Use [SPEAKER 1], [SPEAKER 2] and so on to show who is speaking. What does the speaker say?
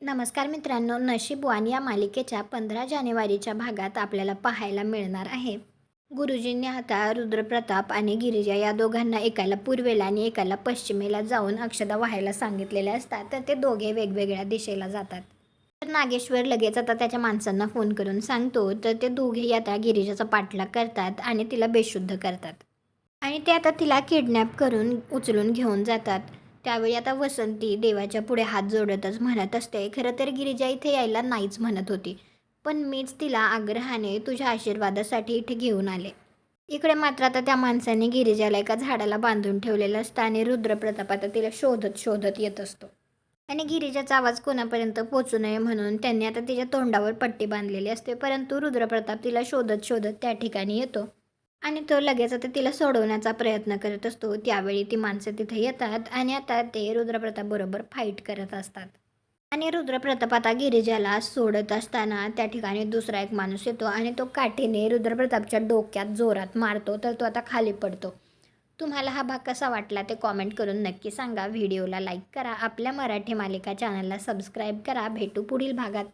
[SPEAKER 1] नमस्कार मित्रांनो, नशीबवान या मालिकेच्या 15 जानेवारीच्या भागात आपल्याला पाहायला मिळणार आहे. गुरुजींनी आता रुद्रप्रताप आणि गिरिजा या दोघांना एकाला पूर्वेला आणि एकाला पश्चिमेला जाऊन अक्षता वाहायला सांगितलेले असतात. तर ते दोघे वेगवेगळ्या दिशेला जातात. तर नागेश्वर लगेच आता त्याच्या माणसांना फोन करून सांगतो. तर ते दोघेही आता गिरिजाचा पाठलाग करतात आणि तिला बेशुद्ध करतात. आणि ते आता तिला किडनॅप करून उचलून घेऊन जातात. त्यावेळी आता वसंती देवाच्या पुढे हात जोडतच म्हणत असते, खरं तर गिरिजा इथे यायला नाहीच म्हणत होती, पण मीच तिला आग्रहाने तुझ्या आशीर्वादासाठी इथे घेऊन आले. इकडे मात्र आता त्या माणसाने गिरिजाला एका झाडाला बांधून ठेवलेलं असतं आणि रुद्रप्रताप आता तिला शोधत शोधत येत असतो. आणि गिरिजाचा आवाज कोणापर्यंत पोचू नये म्हणून त्यांनी आता तिच्या तोंडावर पट्टी बांधलेली असते, परंतु रुद्रप्रताप तिला शोधत शोधत त्या ठिकाणी येतो. आणि तो लगेच आता तिला सोडवण्याचा प्रयत्न करत असतो. त्यावेळी ती माणसं तिथे येतात आणि आता ते रुद्रप्रतापबरोबर फाईट करत असतात. आणि रुद्रप्रताप आता गिरिजाला सोडत असताना त्या ठिकाणी दुसरा एक माणूस येतो आणि तो काठीने रुद्रप्रतापच्या डोक्यात जोरात मारतो. तर तो आता खाली पडतो. तुम्हाला हा भाग कसा वाटला ते कॉमेंट करून नक्की सांगा. व्हिडिओला लाईक करा. आपल्या मराठी मालिका चॅनलला सबस्क्राईब करा. भेटू पुढील भागात.